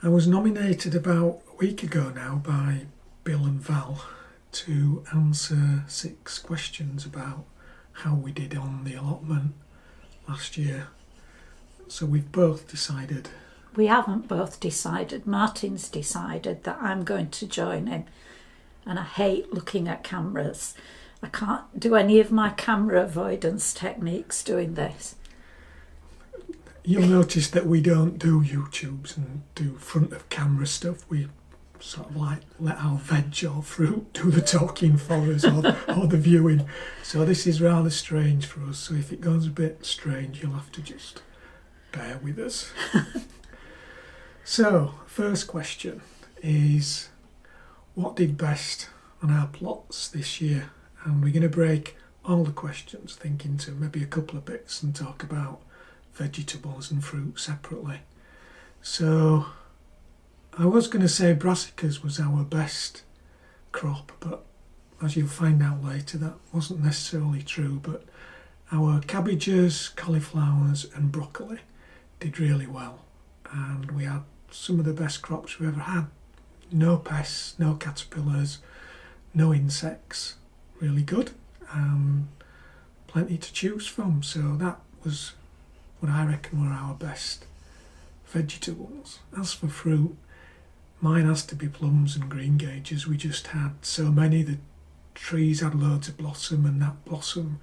I was nominated about a week ago now by Bill and Val to answer 6 questions about how we did on the allotment last year. So we've both decided. We haven't both decided. Martin's decided that I'm going to join him. And I hate looking at cameras. I can't do any of my camera avoidance techniques doing this. You'll notice that we don't do YouTubes and do front of camera stuff. We sort of like let our veg or fruit do the talking for us or the viewing. So this is rather strange for us. So if it goes a bit strange, you'll have to just bear with us. So, first question is, what did best on our plots this year? And we're going to break all the questions, think into maybe a couple of bits and talk about vegetables and fruit separately. So I was going to say brassicas was our best crop, but as you'll find out later, that wasn't necessarily true. But our cabbages, cauliflowers and broccoli did really well, and we had some of the best crops we ever had. No pests, no caterpillars, no insects, really good, and plenty to choose from. So that was what I reckon were our best vegetables. As for fruit, mine has to be plums and greengages. We just had so many, the trees had loads of blossom, and that blossom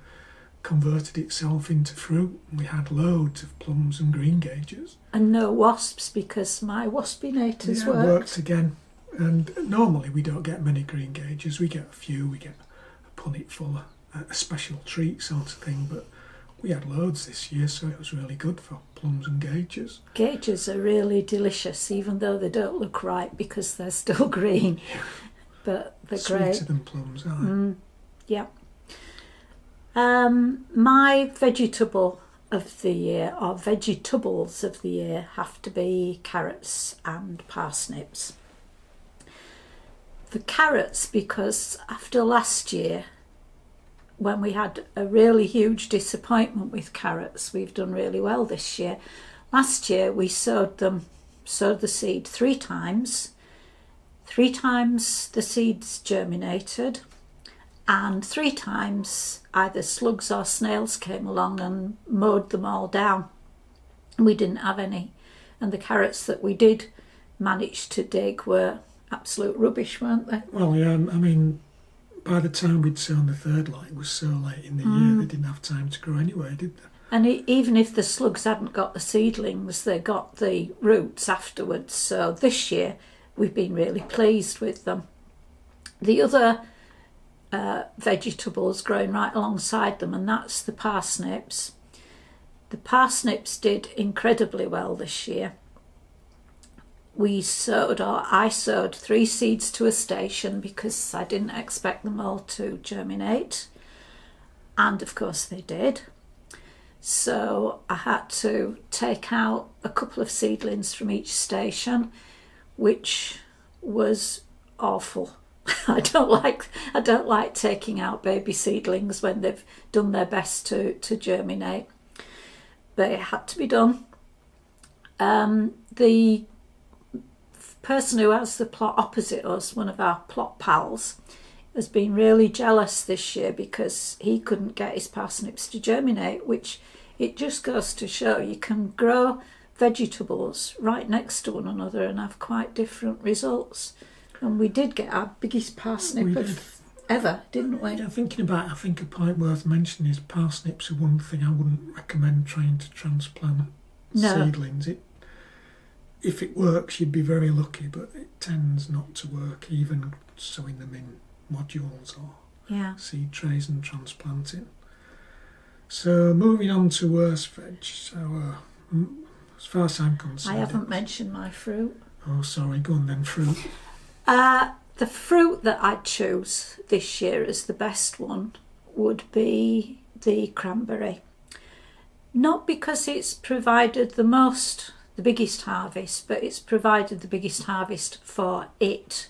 converted itself into fruit. We had loads of plums and greengages. And no wasps, because my waspinators worked again. And normally we don't get many greengages. We get a few, we get a punnet full, a special treat sort of thing, but we had loads this year, so it was really good for plums and gauges. Gauges are really delicious, even though they don't look ripe because they're still green. But they're great. Sweeter than plums, aren't they? Yeah. My vegetable of the year, or vegetables of the year, have to be carrots and parsnips. The carrots, because after last year, when we had a really huge disappointment with carrots, we've done really well this year. Last year we sowed the seed 3 times. 3 times the seeds germinated, and 3 times either slugs or snails came along and mowed them all down. We didn't have any, and the carrots that we did manage to dig were absolute rubbish, weren't they? Well, yeah, I mean, by the time we'd sown the 3rd lot, it was so late in the year, they didn't have time to grow anyway, did they? And even if the slugs hadn't got the seedlings, they got the roots afterwards. So this year we've been really pleased with them. The other vegetables growing right alongside them, and that's the parsnips. The parsnips did incredibly well this year. I sowed 3 seeds to a station because I didn't expect them all to germinate, and of course they did. So I had to take out a couple of seedlings from each station, which was awful. I don't like taking out baby seedlings when they've done their best to germinate, but it had to be done. The person who has the plot opposite us, one of our plot pals, has been really jealous this year because he couldn't get his parsnips to germinate, which it just goes to show you can grow vegetables right next to one another and have quite different results. And we did get our biggest parsnip ever, didn't we? Yeah, thinking about it, I think a point worth mentioning is parsnips are one thing I wouldn't recommend trying to transplant seedlings. If it works, you'd be very lucky, but it tends not to work, even sowing them in modules or seed trays and transplanting. So moving on to worse veg. So as far as I'm concerned, I haven't mentioned my fruit. Oh, sorry. Go on then, fruit. The fruit that I'd choose this year as the best one would be the cranberry. Not because it's provided the biggest harvest, but it's provided the biggest harvest for it.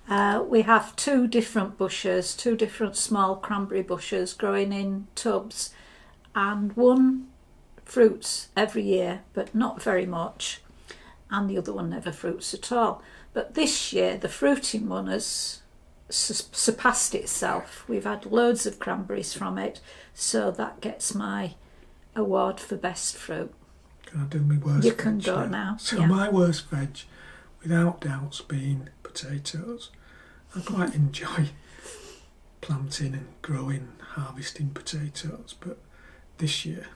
We have 2 different bushes, 2 different small cranberry bushes growing in tubs, and 1 fruits every year, but not very much. and the other one never fruits at all. But this year the fruiting one has surpassed itself. We've had loads of cranberries from it, so that gets my award for best fruit. Can I do my worst You veg can go now. So yeah. my worst veg, without doubt's been potatoes. I quite enjoy planting and growing, harvesting potatoes, but this year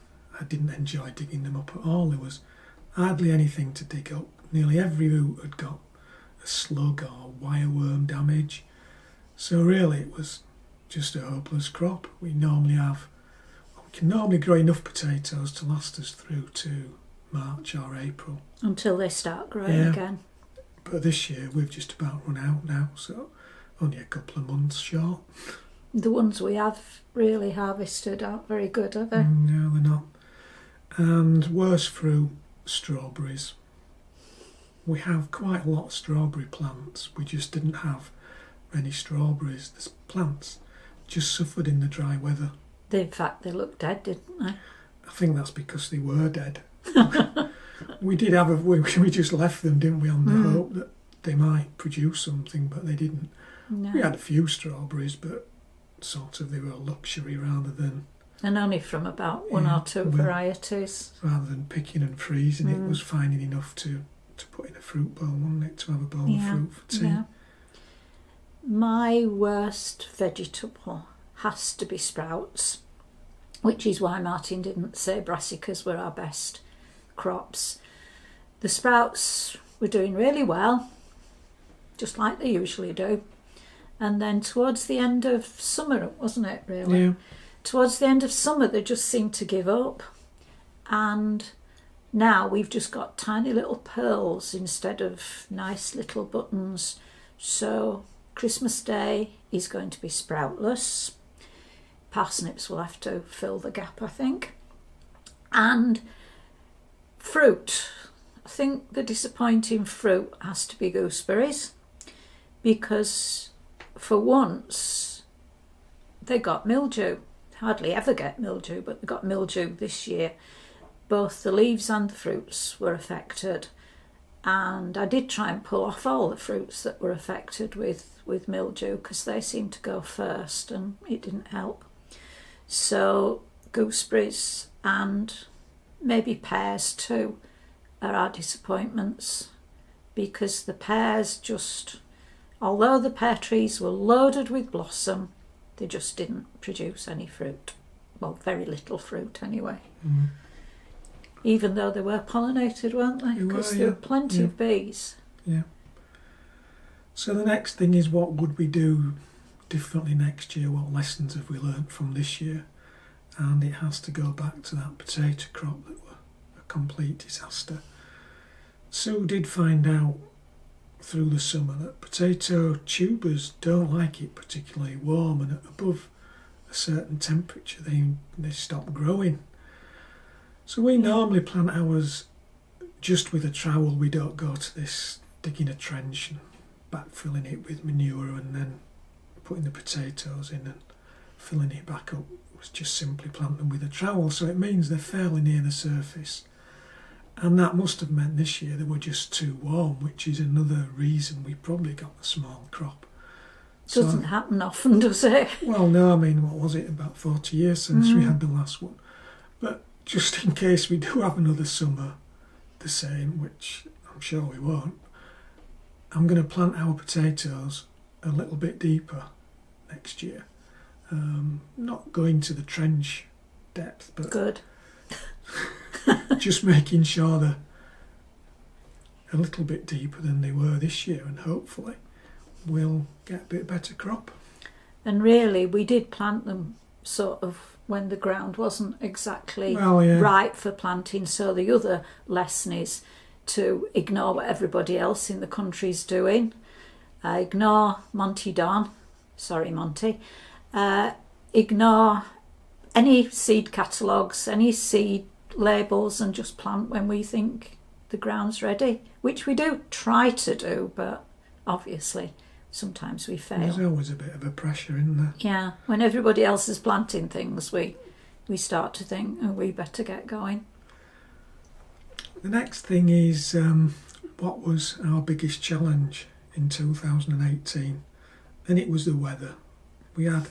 I didn't enjoy digging them up at all. There was hardly anything to dig up. Nearly every root had got a slug or wireworm damage. So really it was just a hopeless crop. We can normally grow enough potatoes to last us through to March or April. Until they start growing again. But this year we've just about run out now, so only a couple of months short. The ones we have really harvested aren't very good, are they? No, they're not. And worst fruit, strawberries. We have quite a lot of strawberry plants. We just didn't have many strawberries. The plants just suffered in the dry weather. In fact, they looked dead, didn't they? I think that's because they were dead. We just left them, didn't we, on the hope that they might produce something, but they didn't. No. We had a few strawberries, but sort of they were a luxury rather than... And only from about one or two varieties. Rather than picking and freezing, it was finding enough to put in a fruit bowl, wasn't it, to have a bowl of fruit for tea. Yeah. My worst vegetable has to be sprouts, which is why Martin didn't say brassicas were our best crops. The sprouts were doing really well, just like they usually do. And then towards the end of summer, wasn't it, really? Yeah. Towards the end of summer, they just seemed to give up. And now we've just got tiny little pearls instead of nice little buttons. So Christmas Day is going to be sproutless. Parsnips will have to fill the gap, I think. And fruit. I think the disappointing fruit has to be gooseberries, because for once they got mildew. Hardly ever get mildew, but they got mildew this year. Both the leaves and the fruits were affected, and I did try and pull off all the fruits that were affected with mildew, because they seemed to go first and it didn't help. So gooseberries and maybe pears too are our disappointments, because the pears just, although the pear trees were loaded with blossom, they just didn't produce any fruit. Well, very little fruit anyway. Even though they were pollinated, weren't they? Because there were plenty of bees. Yeah. So the next thing is, what would we do differently next year? What lessons have we learnt from this year? And it has to go back to that potato crop that were a complete disaster. Sue did find out through the summer that potato tubers don't like it particularly warm, and at above a certain temperature they stop growing. So we normally plant ours just with a trowel. We don't go to this digging a trench and backfilling it with manure and then putting the potatoes in and filling it back up. It was just simply plant them with a trowel, so it means they're fairly near the surface. And that must have meant this year they were just too warm, which is another reason we probably got the small crop. Doesn't happen often, does it? Well, no, I mean, what was it, about 40 years since we had the last one. But just in case we do have another summer the same, which I'm sure we won't, I'm going to plant our potatoes a little bit deeper next year. Not going to the trench depth, but... Good. Just making sure they're a little bit deeper than they were this year, and hopefully we'll get a bit better crop. And really, we did plant them sort of when the ground wasn't exactly right for planting. So the other lesson is to ignore what everybody else in the country's doing. Ignore Monty Don. Sorry, Monty. Ignore any seed catalogues, any seed labels, and just plant when we think the ground's ready, which we do try to do, but obviously sometimes we fail. There's always a bit of a pressure in there. Yeah, when everybody else is planting things, we start to think, oh, we better get going. The next thing is what was our biggest challenge in 2018, and it was the weather. We had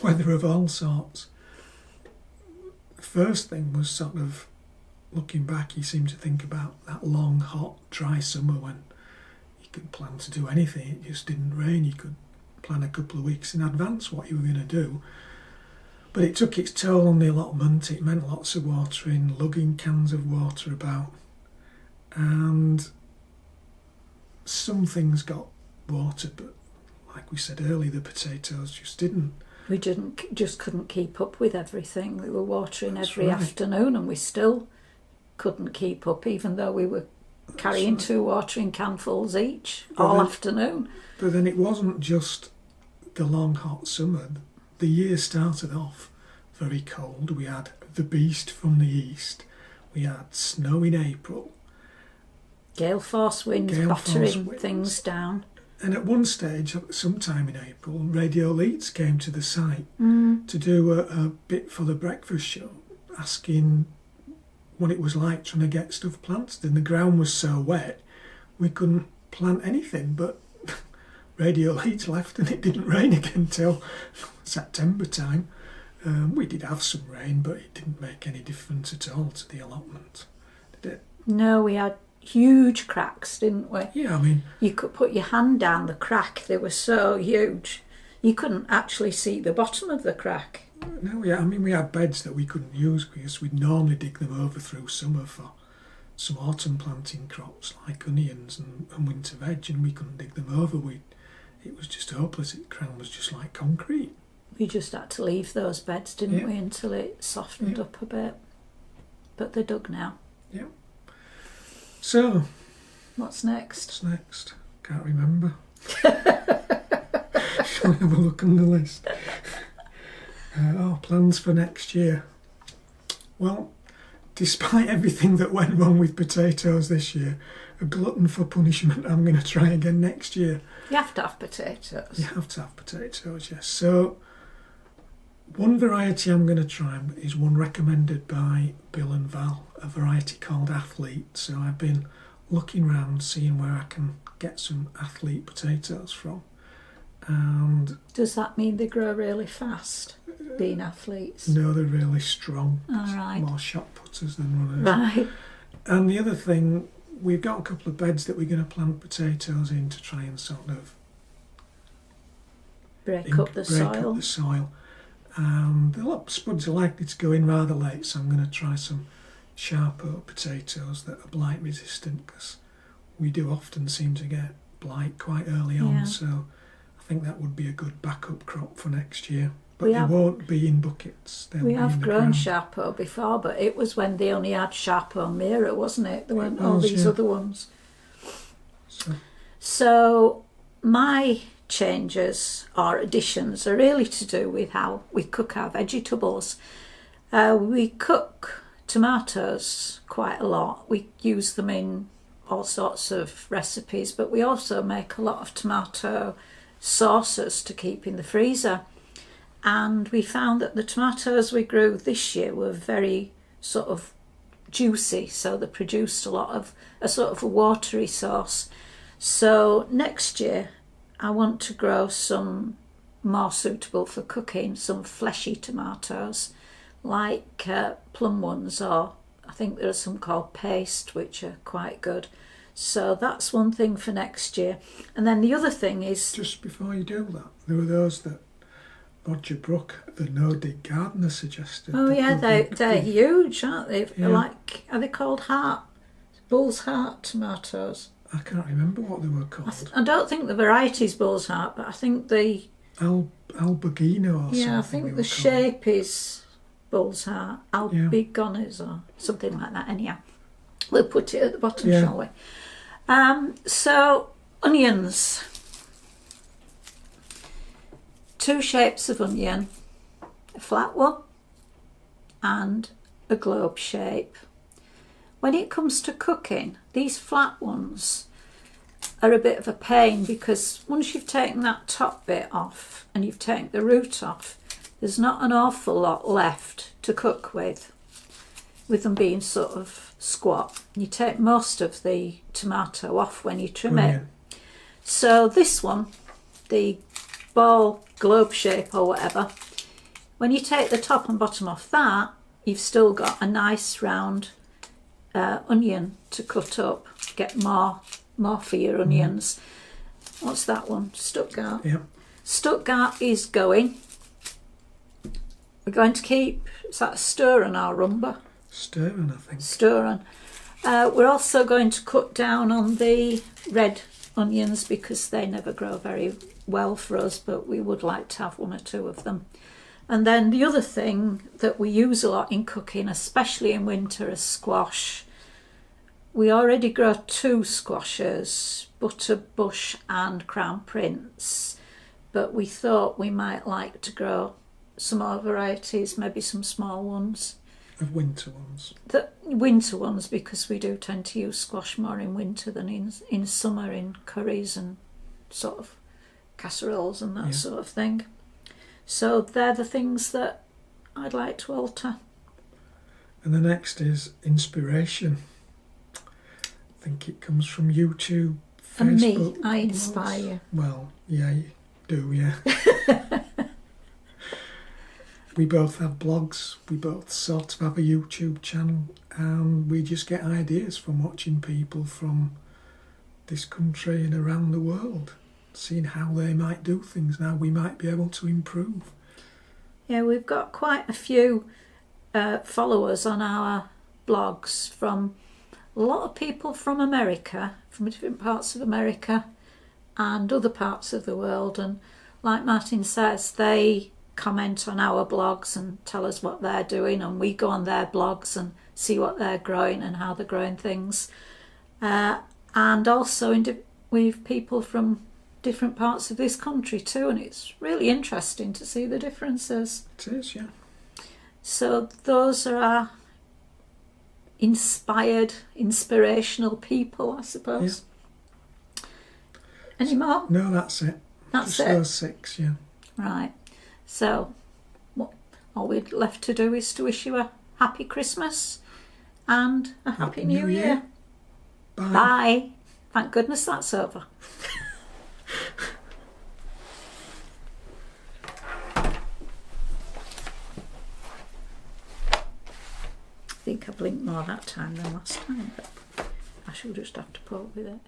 weather of all sorts. The first thing was sort of, looking back, you seem to think about that long, hot, dry summer when you could plan to do anything. It just didn't rain. You could plan a couple of weeks in advance what you were going to do. But it took its toll on the allotment. It meant lots of watering, lugging cans of water about, and some things got watered, but like we said earlier, the potatoes just didn't. We just couldn't keep up with everything. We were watering That's every right. afternoon, and we still couldn't keep up, even though we were carrying right. 2 watering canfuls each But all then- afternoon. But then it wasn't just the long hot summer. The year started off very cold. We had the beast from the east. We had snow in April. Gale force winds Gale force battering winds. things down. And at one stage, sometime in April, Radio Leeds came to the site to do a bit for the breakfast show, asking what it was like trying to get stuff planted. And the ground was so wet, we couldn't plant anything. But Radio Leeds left and it didn't rain again till September time. We did have some rain, but it didn't make any difference at all to the allotment, did it? No, we had huge cracks, didn't we? Yeah, I mean, You could put your hand down the crack. They were so huge. You couldn't actually see the bottom of the crack. no, yeah, I mean, we had beds that we couldn't use because we'd normally dig them over through summer for some autumn planting crops like onions and winter veg, and we couldn't dig them over. It was just hopeless. The ground was just like concrete. We just had to leave those beds, didn't Yeah. we, until it softened Yeah. up a bit. But they're dug now. Yeah. So, What's next? what's next? Can't remember. Shall we have a look on the list? Plans for next year. Well, despite everything that went wrong with potatoes this year, a glutton for punishment, I'm going to try again next year. You have to have potatoes. You have to have potatoes, yes. So, one variety I'm going to try is one recommended by Bill and Val, a variety called Athlete. So I've been looking around, seeing where I can get some Athlete potatoes from. And Does that mean they grow really fast, being athletes? no, they're really strong. All right. More shot putters than runners. Right. And the other thing, we've got a couple of beds that we're going to plant potatoes in to try and sort of Break up the soil. And the spuds are likely to go in rather late, so I'm going to try some Sharpo potatoes that are blight resistant, because we do often seem to get blight quite early on, Yeah. so I think that would be a good backup crop for next year. But We they have- won't be in buckets. They'll We be have in the grown ground. Sharpo before, but it was when they only had Sharpo Mira, wasn't it? There weren't It all was, these yeah. other ones. So, So my changes or additions are really to do with how we cook our vegetables. We cook tomatoes quite a lot. We use them in all sorts of recipes, but we also make a lot of tomato sauces to keep in the freezer. And we found that the tomatoes we grew this year were very sort of juicy, so they produced a lot of a sort of a watery sauce. So next year I want to grow some more suitable for cooking, some fleshy tomatoes, like plum ones, or I think there are some called paste, which are quite good. So that's one thing for next year. And then the other thing is... just before you do that, there were those that Roger Brook, the no-dig gardener, suggested. Oh that yeah, would be they're good. huge, aren't they? Yeah. Like, are they called bull's heart tomatoes? I can't remember what they were called. I don't think the variety's bull's heart, but I think the Albergino or something. I they think were the called. shape is bull's heart, albigones or something like that. Anyhow, we'll put it at the bottom, Yeah. shall we? So onions. 2 shapes of onion, a flat one and a globe shape. When it comes to cooking, these flat ones are a bit of a pain, because once you've taken that top bit off and you've taken the root off, there's not an awful lot left to cook with them being sort of squat. You take most of the tomato off when you trim Onion. it. So this one, the ball globe shape or whatever, when you take the top and bottom off that, you've still got a nice round onion to cut up. Get more for your onions. What's that one? Stuttgart. Yeah. Stuttgart is going. We're going to keep, is that stirring or rumba? Stirring, I think. Stirring. We're also going to cut down on the red onions because they never grow very well for us, but we would like to have one or two of them. And then the other thing that we use a lot in cooking, especially in winter, is squash. We already grow 2 squashes, Butterbush and Crown Prince, but we thought we might like to grow some more varieties, maybe some small ones. Of winter ones. The winter ones, because we do tend to use squash more in winter than in summer, in curries and sort of casseroles and that sort of thing. So they're the things that I'd like to alter. And the next is inspiration. I think it comes from YouTube, Facebook. And me, I inspire you. Well, yeah, you do, yeah. We both have blogs, we both sort of have a YouTube channel, and we just get ideas from watching people from this country and around the world, seeing how they might do things, and how we might be able to improve. Yeah, we've got quite a few followers on our blogs from a lot of people from America, from different parts of America and other parts of the world. And like Martin says, they comment on our blogs and tell us what they're doing, and we go on their blogs and see what they're growing and how they're growing things. And also we've people from different parts of this country too, and it's really interesting to see the differences. It is, yeah. So those are our inspirational people, I suppose. Yeah. Any more? No, that's it. That's just it. Those 6, yeah. Right. So what all we're left to do is to wish you a happy Christmas and a happy New Year. Bye. Bye. Thank goodness that's over. I think I blinked more that time than last time, but I shall just have to put up with it.